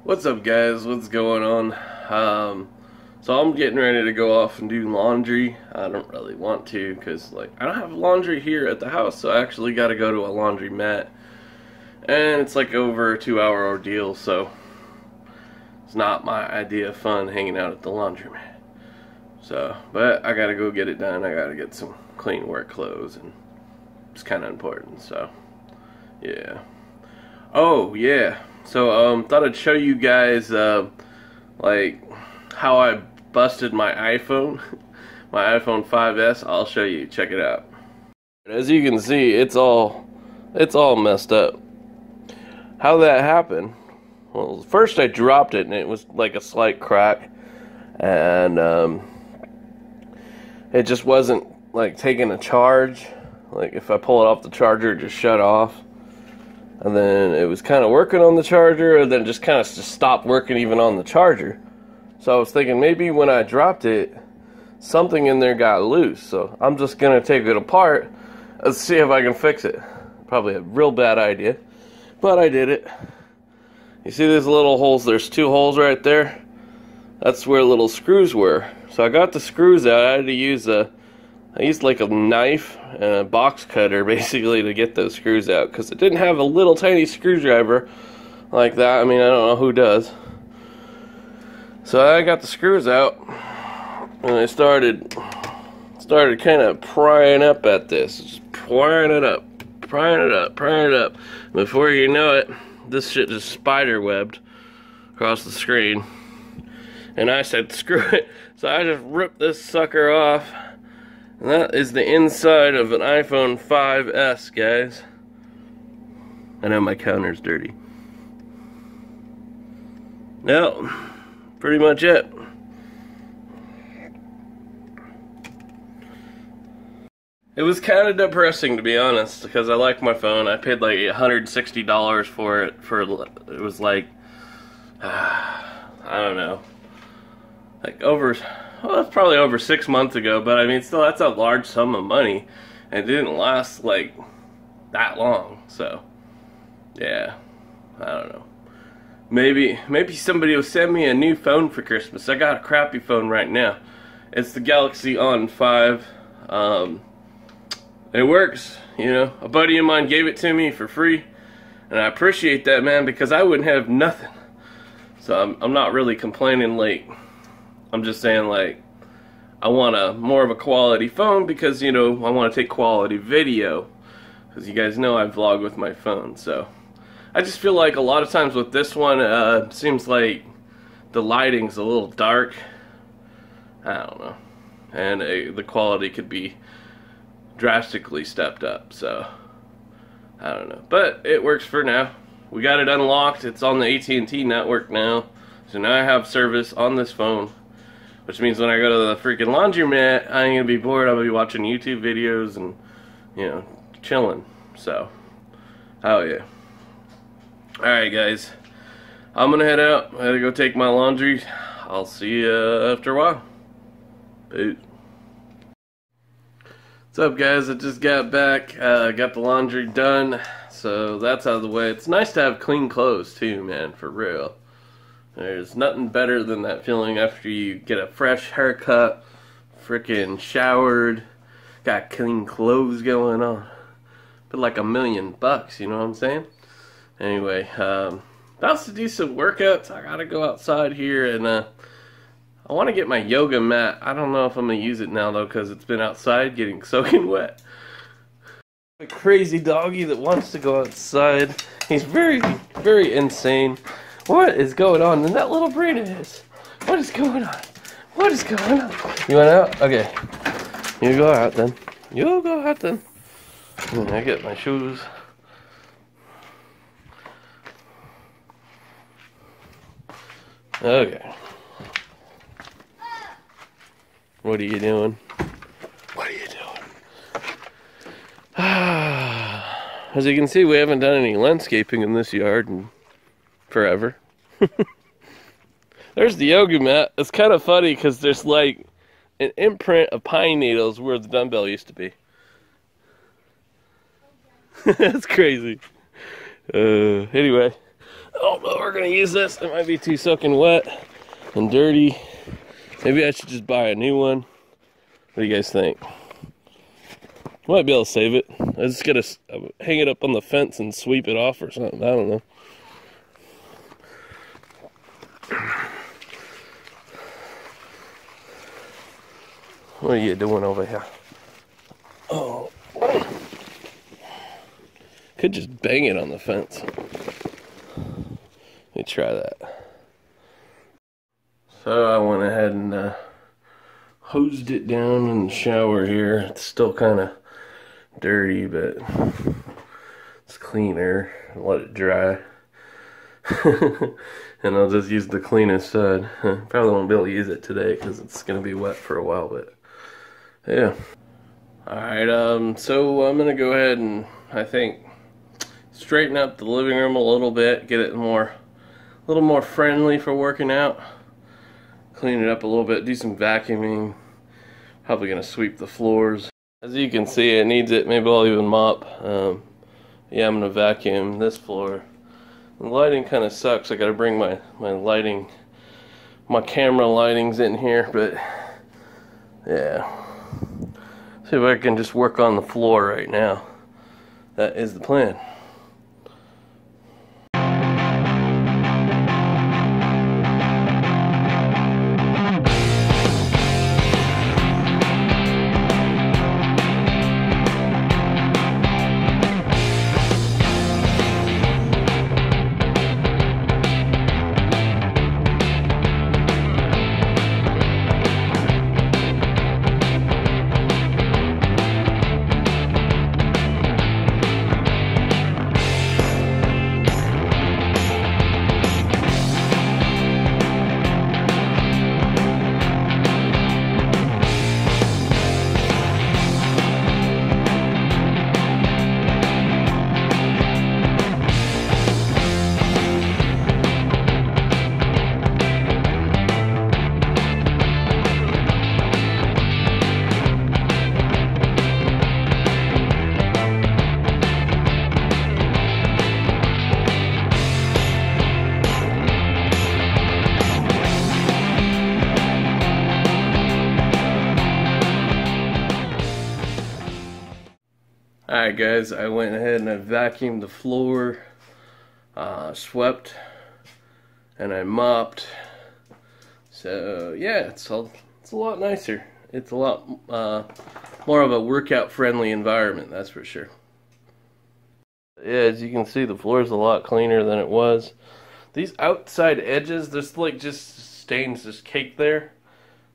What's up, guys? What's going on? So I'm getting ready to go off and do laundry. I don't really want to because I don't have laundry here at the house, so I actually got to go to a laundromat, and it's like over a 2-hour ordeal, so it's not my idea of fun hanging out at the laundromat. So, but I got to go get it done. I got to get some clean work clothes, and it's kind of important, so yeah. Oh, yeah. So, thought I'd show you guys, how I busted my iPhone, my iPhone 5S. I'll show you. Check it out. As you can see, it's all messed up. How that happened? Well, first I dropped it, and it was like a slight crack, and it just wasn't taking a charge. Like if I pull it off the charger, it just shut off. And then it was kind of working on the charger, and then just kind of just stopped working even on the charger. So I was thinking maybe when I dropped it, something in there got loose. So I'm just going to take it apart and see if I can fix it. Probably a real bad idea, but I did it. You see these little holes? There's 2 holes right there. That's where little screws were. So I got the screws out. I had to use I used like a knife and a box cutter basically to get those screws out, because it didn't have a little tiny screwdriver like that. I mean, I don't know who does. So I got the screws out, and I started kind of prying up at this, just prying it up. Before you know it, this shit just spider webbed across the screen, and I said screw it. So I just ripped this sucker off. And that is the inside of an iPhone 5S, guys. I know my counter's dirty. No, pretty much it. It was kind of depressing, to be honest, because I like my phone. I paid like $160 for it. It was like, I don't know, well, that's probably over 6 months ago, but I mean, still, that's a large sum of money, and it didn't last that long. So, yeah, I don't know. Maybe somebody will send me a new phone for Christmas. I got a crappy phone right now. It's the Galaxy On 5. It works, you know. A buddy of mine gave it to me for free, and I appreciate that, man, because I wouldn't have nothing. So I'm not really complaining. I'm just saying, I want more of a quality phone because, you know, I want to take quality video. Because you guys know I vlog with my phone. So I just feel like a lot of times with this one, seems like the lighting's a little dark. I don't know. And the quality could be drastically stepped up. So I don't know. But it works for now. We got it unlocked. It's on the AT&T network now. So now I have service on this phone. Which means when I go to the freaking laundromat, I ain't gonna be bored. I'll be watching YouTube videos and, you know, chilling. So, oh yeah. Alright, guys. I'm gonna head out. I gotta go take my laundry. I'll see you after a while. Peace. What's up, guys? I just got back. Got the laundry done. So that's out of the way. It's nice to have clean clothes, too, man. For real. There's nothing better than that feeling after you get a fresh haircut, freaking showered, got clean clothes going on. But like $1 million, you know what I'm saying? Anyway, about to do some workouts. I gotta go outside here, and I want to get my yoga mat. I don't know if I'm gonna use it now though, because it's been outside getting soaking wet. A crazy doggy that wants to go outside. He's very, very insane. What is going on in that little brain of his? What is going on? What is going on? You went out? Okay. You go out then. You go out then. I get my shoes. Okay. What are you doing? What are you doing? As you can see, we haven't done any landscaping in this yard in forever. There's the yoga mat. It's kind of funny because there's like an imprint of pine needles where the dumbbell used to be. That's crazy. Anyway, Oh, but we're gonna use this. It might be too soaking wet and dirty. Maybe I should just buy a new one. What do you guys think? Might be able to save it. I just gotta hang it up on the fence and sweep it off or something. I don't know. What are you doing over here? Oh. Could just bang it on the fence. Let me try that. So I went ahead and hosed it down in the shower here. It's still kind of dirty, but it's cleaner. Let it dry. And I'll just use the cleanest side. Probably won't be able to use it today because it's going to be wet for a while, but yeah. Alright, so I'm going to go ahead and, I think, straighten up the living room a little bit, get it a little more friendly for working out. Clean it up a little bit, do some vacuuming. Probably going to sweep the floors. As you can see, it needs it. Maybe I'll even mop. Yeah, I'm going to vacuum this floor. The lighting kind of sucks. I got to bring my lighting, my camera lightings in here, but yeah. See if I can just work on the floor right now. That is the plan. Alright guys, I went ahead and I vacuumed the floor, swept, and I mopped. So yeah, it's a lot nicer. It's a lot more of a workout friendly environment, that's for sure. Yeah, as you can see, the floor is a lot cleaner than it was. These outside edges, there's like just stains, just caked there,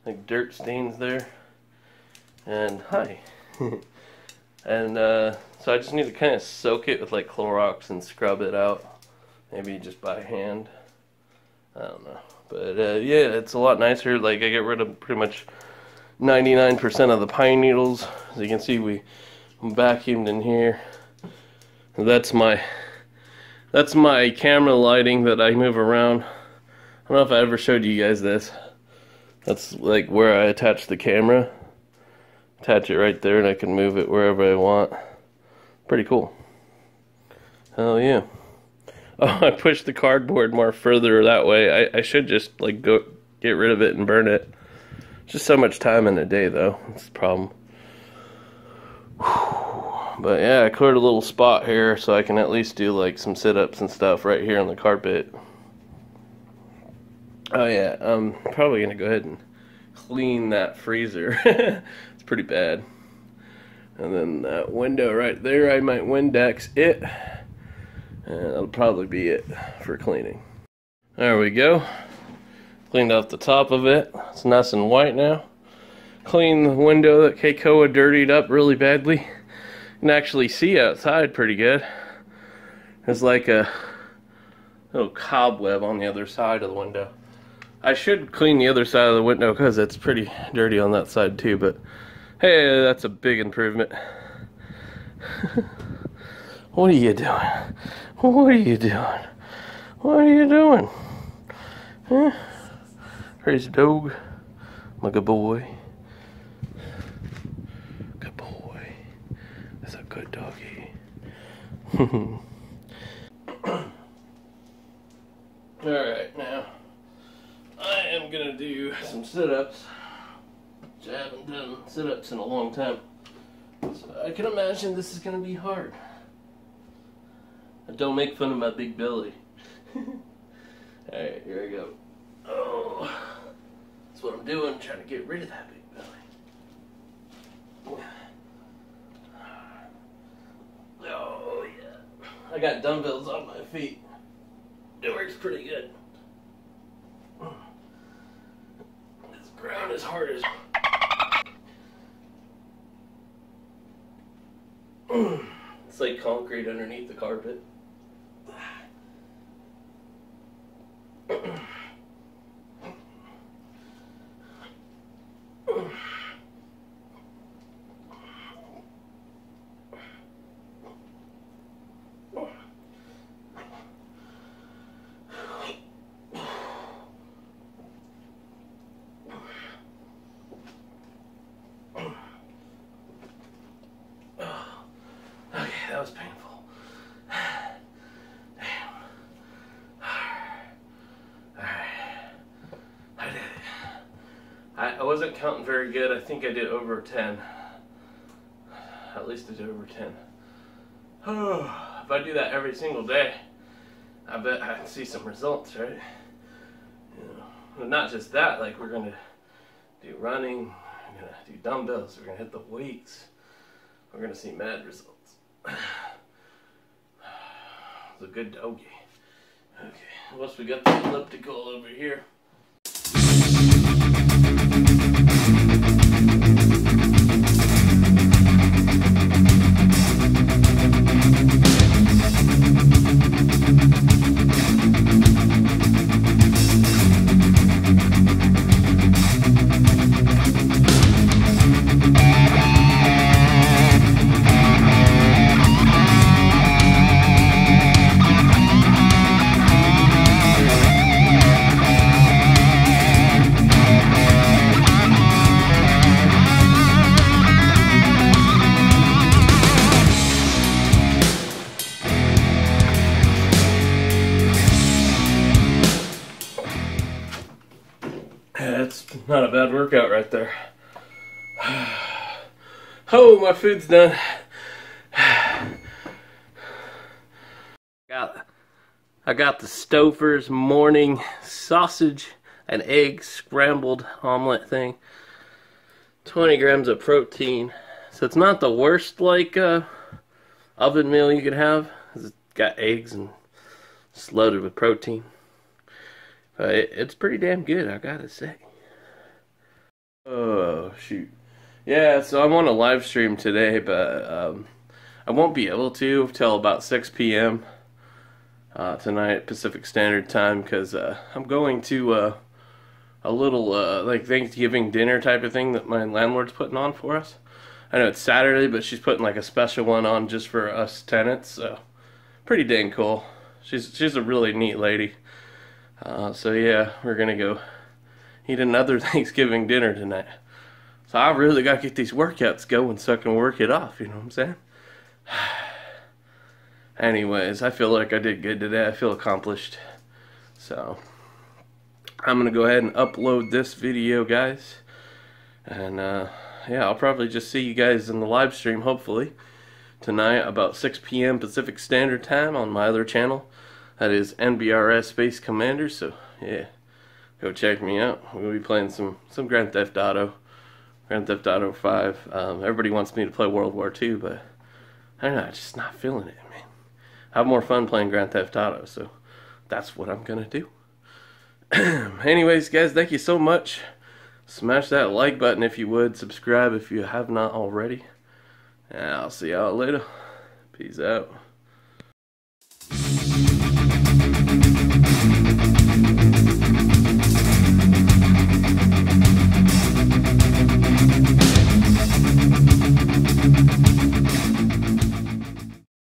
like dirt stains there. And hi. And so I just need to kind of soak it with like Clorox and scrub it out. Maybe just by hand. I don't know. But yeah, it's a lot nicer. Like I get rid of pretty much 99% of the pine needles. As you can see, we vacuumed in here. And that's my camera lighting that I move around. I don't know if I ever showed you guys this. That's like where I attach the camera. Attach it right there and I can move it wherever I want. Pretty cool. Hell yeah. Oh, I pushed the cardboard more further that way. I should just like go get rid of it and burn it. It's just so much time in a day though. That's the problem. But yeah, I cleared a little spot here so I can at least do like some sit-ups and stuff right here on the carpet. Oh yeah, I'm probably gonna go ahead and clean that freezer. It's pretty bad. And then that window right there, I might Windex it. And that'll probably be it for cleaning. There we go. Cleaned off the top of it. It's nice and white now. Clean the window that Keikoa dirtied up really badly. You can actually see outside pretty good. There's like a little cobweb on the other side of the window. I should clean the other side of the window because it's pretty dirty on that side too, but hey, that's a big improvement. What are you doing? What are you doing? What are you doing? Huh? Crazy dog. My good boy. Good boy. That's a good doggy. Alright, now I am going to do some sit-ups, which I haven't done sit-ups in a long time. So I can imagine this is going to be hard. Don't make fun of my big belly. Alright, here I go. Oh, that's what I'm doing, trying to get rid of that big belly. Oh, yeah. I got dumbbells on my feet. It works pretty good. This ground is hard as... It's like concrete underneath the carpet. Okay, that was painful. Damn. Alright. I did it. I wasn't counting very good. I think I did over 10. At least I did over 10. If I do that every single day, I bet I can see some results, right? You know, but not just that, like we're gonna do running, we're gonna do dumbbells, we're gonna hit the weights, we're gonna see mad results. It's a good doggy. Okay, once we got the elliptical over here. That's not a bad workout right there. Oh, my food's done. I got the Stouffer's morning sausage and egg scrambled omelet thing. 20 grams of protein. So it's not the worst like oven meal you could have. It's got eggs and it's loaded with protein. But it's pretty damn good, I gotta say. Oh, shoot. Yeah, so I'm on a live stream today, but I won't be able to till about 6 p.m. Tonight, Pacific Standard Time, because I'm going to a little like Thanksgiving dinner type of thing that my landlord's putting on for us. I know it's Saturday, but she's putting like a special one on just for us tenants, so pretty dang cool. She's a really neat lady. So yeah, we're gonna go eat another Thanksgiving dinner tonight. So I really gotta get these workouts going so I can work it off, you know what I'm saying? Anyways, I feel like I did good today. I feel accomplished. So I'm gonna go ahead and upload this video, guys. And yeah, I'll probably just see you guys in the live stream, hopefully, tonight about 6 p.m. Pacific Standard Time on my other channel. That is NBRS Space Commander, so yeah, go check me out. We'll be playing some Grand Theft Auto 5. Everybody wants me to play World War II, but I don't know, I'm just not feeling it, man. I have more fun playing Grand Theft Auto, so that's what I'm gonna do. Anyways, guys, thank you so much. Smash that like button if you would. Subscribe if you have not already. And I'll see y'all later. Peace out.